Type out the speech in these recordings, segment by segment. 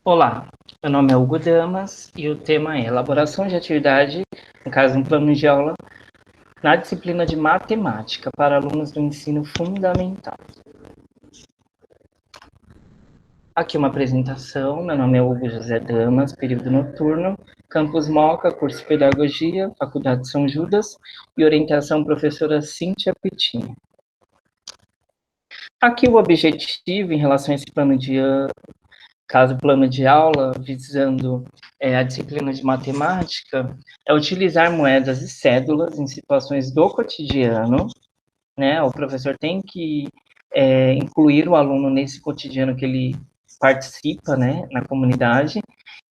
Olá, meu nome é Hugo Damas e o tema é elaboração de atividade, no caso um plano de aula, na disciplina de matemática para alunos do ensino fundamental. Aqui uma apresentação, meu nome é Hugo José Damas, período noturno, Campus Moca, curso de Pedagogia, Faculdade São Judas e orientação professora Cíntia Pitinho. Aqui o objetivo em relação a esse plano de aula, visando a disciplina de matemática, é utilizar moedas e cédulas em situações do cotidiano, né? O professor tem que incluir o aluno nesse cotidiano que ele participa, né, na comunidade,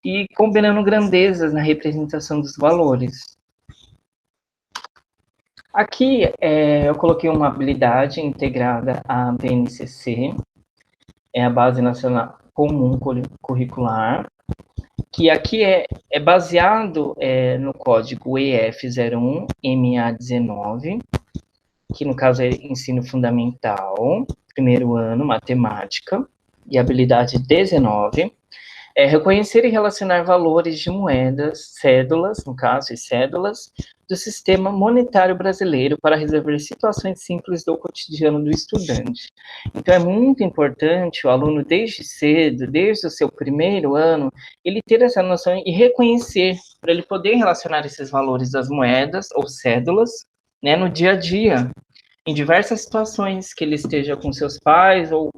e combinando grandezas na representação dos valores. Aqui eu coloquei uma habilidade integrada à BNCC, é a Base Nacional Comum Curricular, que aqui é baseado no código EF01MA19, que no caso é ensino fundamental, primeiro ano, matemática, e habilidade 19, reconhecer e relacionar valores de moedas, cédulas, no caso, e cédulas, do sistema monetário brasileiro para resolver situações simples do cotidiano do estudante. Então, é muito importante o aluno, desde cedo, desde o seu primeiro ano, ele ter essa noção e reconhecer, para ele poder relacionar esses valores das moedas ou cédulas, né, no dia a dia, em diversas situações que ele esteja com seus pais ou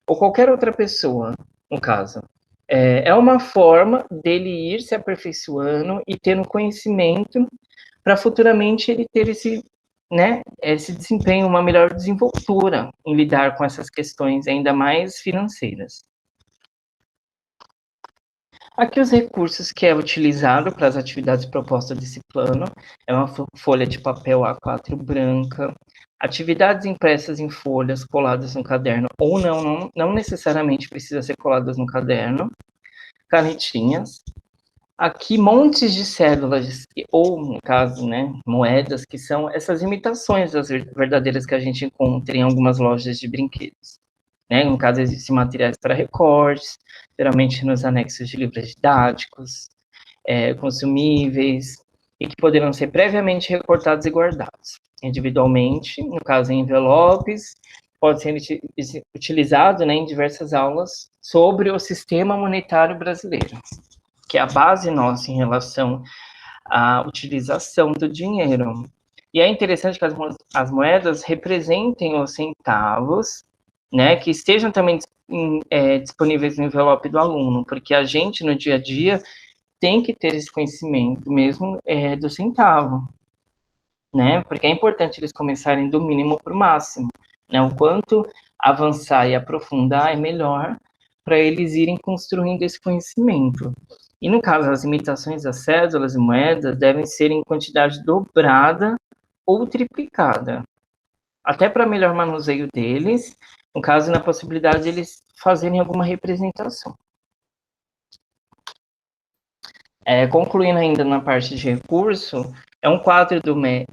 qualquer outra pessoa, no caso. É uma forma dele ir se aperfeiçoando e tendo conhecimento para futuramente ele ter esse desempenho, uma melhor desenvoltura em lidar com essas questões ainda mais financeiras. Aqui os recursos que é utilizado para as atividades propostas desse plano é uma folha de papel A4 branca, atividades impressas em folhas coladas no caderno, ou não necessariamente precisa ser coladas no caderno, canetinhas, aqui montes de cédulas, ou no caso, né, moedas, que são essas imitações das verdadeiras que a gente encontra em algumas lojas de brinquedos. Né? No caso, existem materiais para recortes, geralmente nos anexos de livros didáticos, consumíveis, e que poderão ser previamente recortados e guardados individualmente, no caso em envelopes, pode ser utilizado, né, em diversas aulas sobre o sistema monetário brasileiro, que é a base nossa em relação à utilização do dinheiro. E é interessante que as moedas representem os centavos, né, que estejam também disponíveis no envelope do aluno, porque a gente, no dia a dia, tem que ter esse conhecimento mesmo do centavo, né, porque é importante eles começarem do mínimo para o máximo, né, o quanto avançar e aprofundar é melhor para eles irem construindo esse conhecimento. E no caso, as imitações das cédulas e moedas devem ser em quantidade dobrada ou triplicada, até para melhor manuseio deles, no caso, na possibilidade de eles fazerem alguma representação. Concluindo ainda na parte de recurso, é um quadro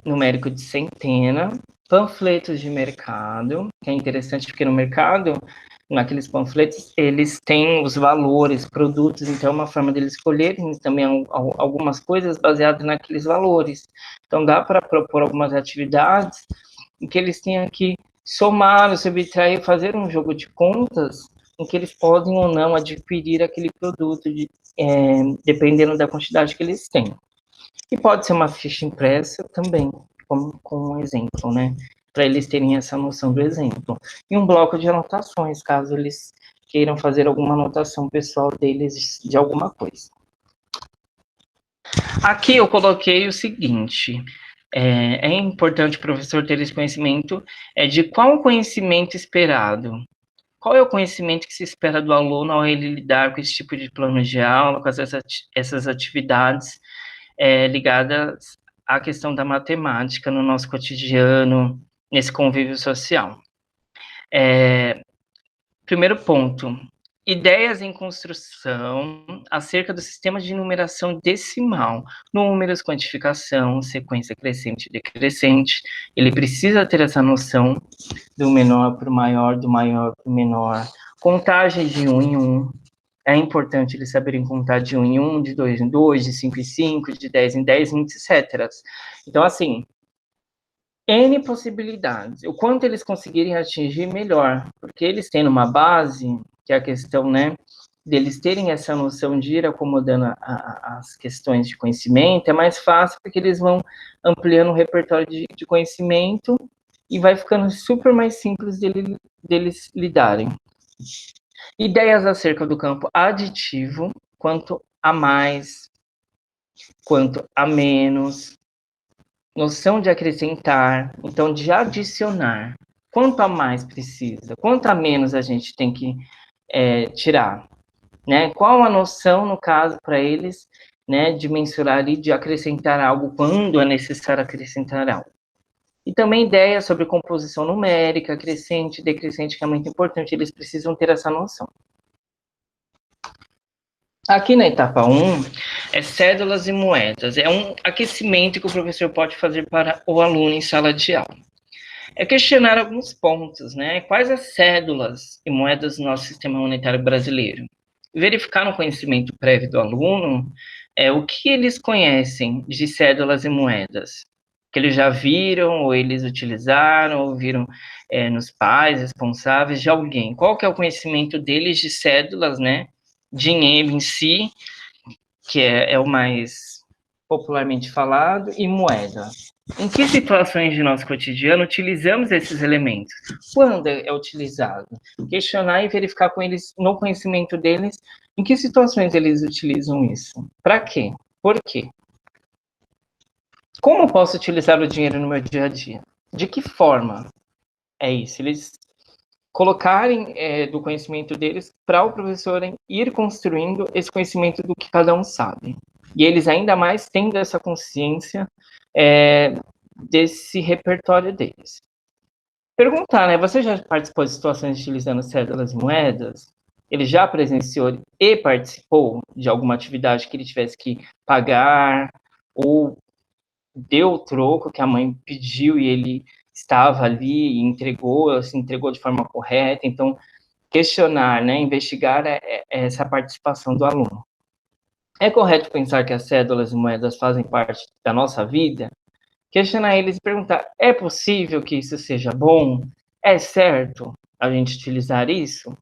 numérico de centena, panfletos de mercado, que é interessante porque no mercado, naqueles panfletos, eles têm os valores, produtos, então é uma forma deles escolherem também algumas coisas baseadas naqueles valores. Então dá para propor algumas atividades em que eles tenham que somar, subtrair, fazer um jogo de contas em que eles podem ou não adquirir aquele produto, dependendo da quantidade que eles têm. E pode ser uma ficha impressa também, como um exemplo, né? Para eles terem essa noção do exemplo. E um bloco de anotações, caso eles queiram fazer alguma anotação pessoal deles de alguma coisa. Aqui eu coloquei o seguinte: é importante o professor ter esse conhecimento de qual o conhecimento esperado. Qual é o conhecimento que se espera do aluno ao ele lidar com esse tipo de plano de aula, com essas atividades ligadas à questão da matemática no nosso cotidiano, nesse convívio social? Primeiro ponto, ideias em construção acerca do sistema de numeração decimal, números, quantificação, sequência crescente e decrescente. Ele precisa ter essa noção do menor para o maior, do maior para o menor, contagem de um em um, é importante eles saberem contar de 1 em 1, de 2 em 2, de 5 em 5, de 10 em 10, etc. Então, assim, N possibilidades. O quanto eles conseguirem atingir, melhor. Porque eles têm uma base, que é a questão, né, deles terem essa noção de ir acomodando as questões de conhecimento, é mais fácil porque eles vão ampliando o repertório de conhecimento e vai ficando super mais simples deles lidarem. Ideias acerca do campo aditivo, quanto a mais, quanto a menos, noção de acrescentar, então de adicionar. Quanto a mais precisa, quanto a menos a gente tem que tirar, né? Qual a noção, no caso, para eles, né, de mensurar e de acrescentar algo quando é necessário acrescentar algo. E também ideias sobre composição numérica, crescente, decrescente, que é muito importante, eles precisam ter essa noção. Aqui na etapa 1, é cédulas e moedas. É um aquecimento que o professor pode fazer para o aluno em sala de aula. É questionar alguns pontos, né? Quais as cédulas e moedas do nosso sistema monetário brasileiro? Verificar no conhecimento prévio do aluno o que eles conhecem de cédulas e moedas. Que eles já viram, ou eles utilizaram, ou viram nos pais responsáveis de alguém. Qual que é o conhecimento deles de cédulas, né? Dinheiro em si, que é o mais popularmente falado, e moeda. Em que situações de nosso cotidiano utilizamos esses elementos? Quando é utilizado? Questionar e verificar com eles, no conhecimento deles, em que situações eles utilizam isso. Para quê? Por quê? Como posso utilizar o dinheiro no meu dia a dia? De que forma? É isso. Eles colocarem do conhecimento deles para o professor ir construindo esse conhecimento do que cada um sabe. E eles ainda mais tendo essa consciência desse repertório deles. Perguntar, né? Você já participou de situações utilizando cédulas e moedas? Ele já presenciou e participou de alguma atividade que ele tivesse que pagar ou deu o troco que a mãe pediu e ele estava ali e entregou, se entregou de forma correta. Então, questionar, né, investigar essa participação do aluno. É correto pensar que as cédulas e moedas fazem parte da nossa vida? Questionar eles e perguntar, é possível que isso seja bom? É certo a gente utilizar isso?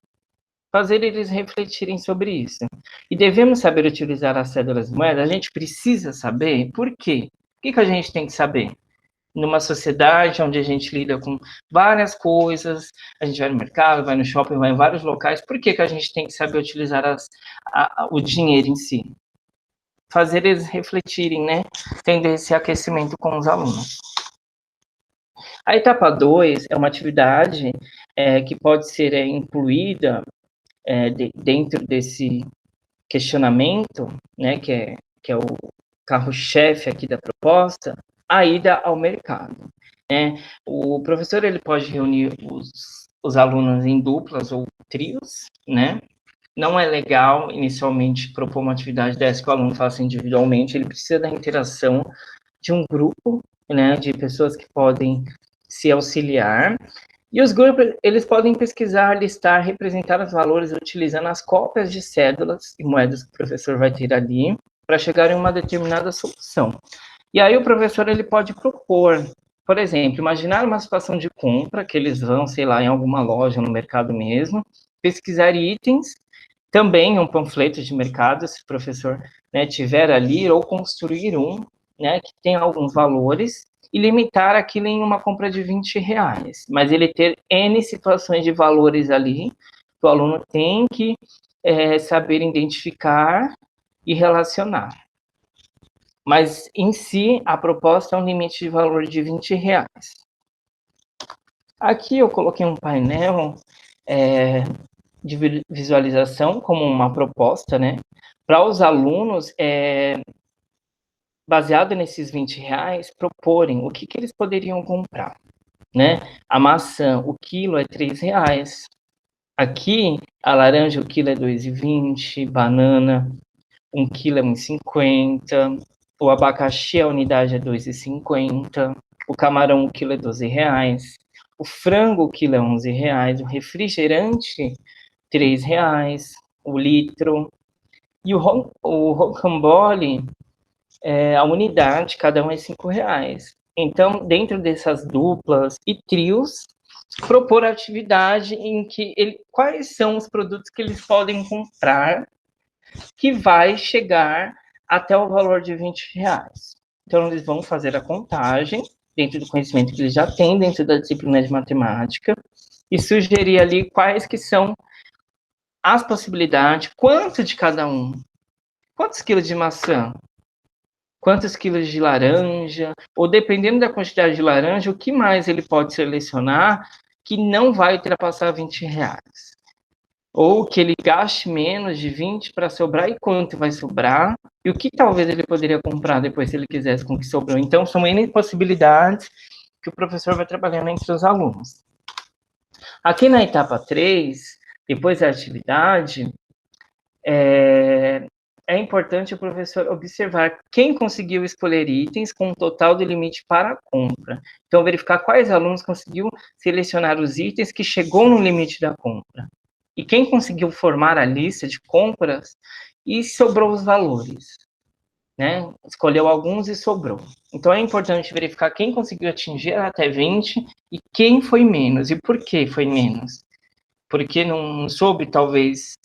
Fazer eles refletirem sobre isso. E devemos saber utilizar as cédulas e moedas? A gente precisa saber? Por quê? O que a gente tem que saber? Numa sociedade onde a gente lida com várias coisas, a gente vai no mercado, vai no shopping, vai em vários locais, por que a gente tem que saber utilizar o dinheiro em si? Fazer eles refletirem, né? Tendo esse aquecimento com os alunos. A etapa 2 é uma atividade que pode ser incluída dentro desse questionamento, né, que é o carro-chefe aqui da proposta, a ida ao mercado. Né? O professor ele pode reunir os alunos em duplas ou trios, né? Não é legal, inicialmente, propor uma atividade dessa que o aluno faça individualmente, ele precisa da interação de um grupo, né, de pessoas que podem se auxiliar, e os grupos, eles podem pesquisar, listar, representar os valores utilizando as cópias de cédulas e moedas que o professor vai ter ali, para chegar em uma determinada solução. E aí o professor, ele pode propor, por exemplo, imaginar uma situação de compra, que eles vão, sei lá, em alguma loja, no mercado mesmo, pesquisar itens, também um panfleto de mercado, se o professor, né, tiver ali, ou construir um, né, que tem alguns valores, e limitar aquilo em uma compra de R$20, mas ele ter N situações de valores ali, que o aluno tem que saber identificar e relacionar. Mas, em si, a proposta é um limite de valor de R$20. Aqui eu coloquei um painel de visualização como uma proposta, né? Para os alunos, baseado nesses R$20, proporem o que eles poderiam comprar, né? A maçã, o quilo é R$3. Aqui, a laranja, o quilo é R$2,20. Banana, 1 quilo é R$1,50. O abacaxi, a unidade é R$2,50. O camarão, o quilo é R$12. O frango, o quilo é R$11. O refrigerante, R$3. o litro. E o rocambole, a unidade, cada um é R$5. Então, dentro dessas duplas e trios, propor atividade em que quais são os produtos que eles podem comprar que vai chegar até o valor de R$20. Então, eles vão fazer a contagem dentro do conhecimento que eles já têm dentro da disciplina de matemática e sugerir ali quais que são as possibilidades, quanto de cada um. Quantos quilos de maçã? Quantos quilos de laranja? Ou dependendo da quantidade de laranja, o que mais ele pode selecionar que não vai ultrapassar R$20? Ou que ele gaste menos de 20 para sobrar e quanto vai sobrar? E o que talvez ele poderia comprar depois se ele quisesse com o que sobrou? Então, são N possibilidades que o professor vai trabalhando entre os alunos. Aqui na etapa 3, depois da atividade, é importante o professor observar quem conseguiu escolher itens com um total de limite para a compra. Então, verificar quais alunos conseguiu selecionar os itens que chegou no limite da compra. E quem conseguiu formar a lista de compras e sobrou os valores, né? Escolheu alguns e sobrou. Então, é importante verificar quem conseguiu atingir até 20 e quem foi menos. E por que foi menos? Porque não soube, talvez,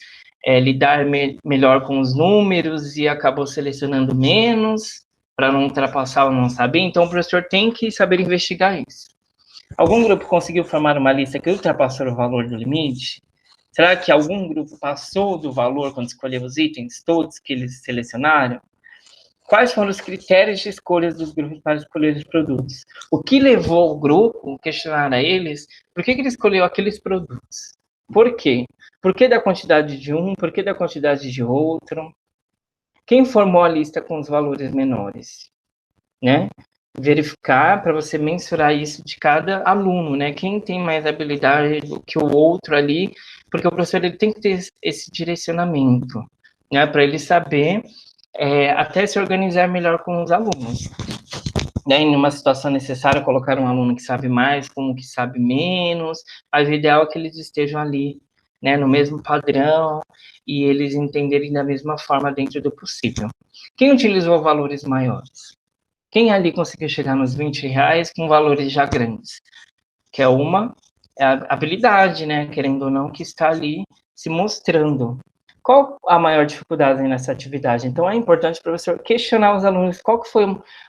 lidar melhor com os números e acabou selecionando menos para não ultrapassar ou não saber. Então, o professor tem que saber investigar isso. Algum grupo conseguiu formar uma lista que ultrapassou o valor do limite? Será que algum grupo passou do valor quando escolheu os itens, todos que eles selecionaram? Quais foram os critérios de escolha dos grupos para escolher os produtos? O que levou o grupo a questionar a eles por que ele escolheu aqueles produtos? Por quê? Por que da quantidade de um? Por que da quantidade de outro? Quem formou a lista com os valores menores? Né? Verificar para você mensurar isso de cada aluno, né? Quem tem mais habilidade do que o outro ali, porque o professor ele tem que ter esse direcionamento, né? Para ele saber até se organizar melhor com os alunos. Né? Em uma situação necessária, colocar um aluno que sabe mais com um que sabe menos, mas o ideal é que eles estejam ali, né, no mesmo padrão e eles entenderem da mesma forma dentro do possível. Quem utilizou valores maiores? Quem ali conseguiu chegar nos R$20 com valores já grandes? Que é a habilidade, né, querendo ou não, que está ali se mostrando. Qual a maior dificuldade nessa atividade? Então, é importante o professor questionar os alunos qual que foi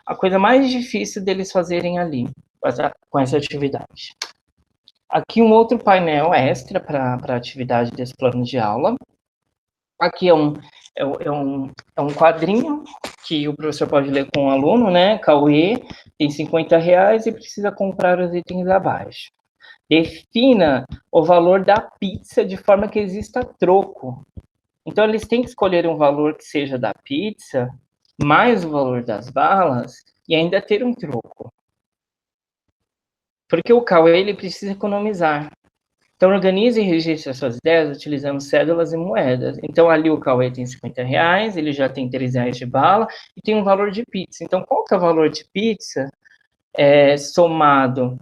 a coisa mais difícil deles fazerem ali, com essa atividade. Aqui um outro painel extra para a atividade desse plano de aula. Aqui é um quadrinho que o professor pode ler com o aluno, né? Cauê tem R$50 e precisa comprar os itens abaixo. Defina o valor da pizza de forma que exista troco. Então, eles têm que escolher um valor que seja da pizza, mais o valor das balas, e ainda ter um troco. Porque o Cauê, ele precisa economizar. Então, organize e registre as suas ideias utilizando cédulas e moedas. Então, ali o Cauê tem R$50, ele já tem R$3 de bala e tem um valor de pizza. Então, qual que é o valor de pizza somado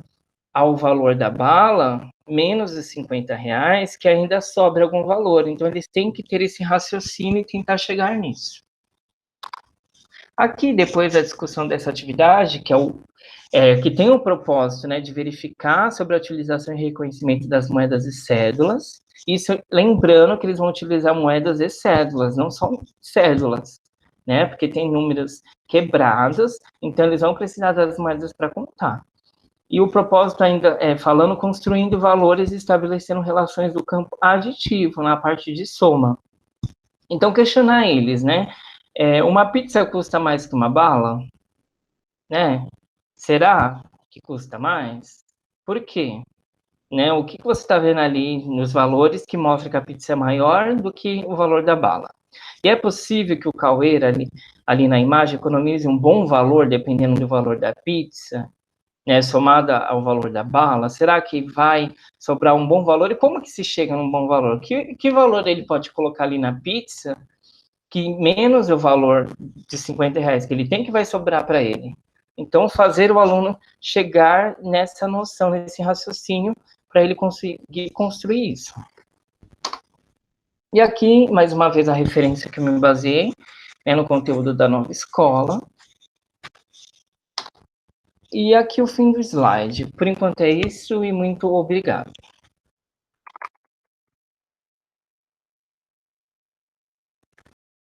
ao valor da bala, menos os R$50, que ainda sobra algum valor. Então, eles têm que ter esse raciocínio e tentar chegar nisso. Aqui, depois da discussão dessa atividade, que tem o propósito, né, de verificar sobre a utilização e reconhecimento das moedas e cédulas, isso lembrando que eles vão utilizar moedas e cédulas, não só cédulas, né, porque tem números quebrados, então eles vão precisar das moedas para contar. E o propósito ainda é falando, construindo valores e estabelecendo relações do campo aditivo, na parte de soma. Então, questionar eles, né? Uma pizza custa mais que uma bala? Né? Será que custa mais? Por quê? Né? O que você está vendo ali nos valores que mostra que a pizza é maior do que o valor da bala? E é possível que o Cauê ali na imagem economize um bom valor, dependendo do valor da pizza, né, somada ao valor da bala? Será que vai sobrar um bom valor? E como que se chega num bom valor? Que valor ele pode colocar ali na pizza que menos o valor de R$50 que ele tem que vai sobrar para ele? Então, fazer o aluno chegar nessa noção, nesse raciocínio, para ele conseguir construir isso. E aqui, mais uma vez, a referência que eu me baseei é no conteúdo da nova escola. E aqui o fim do slide. Por enquanto é isso e muito obrigado.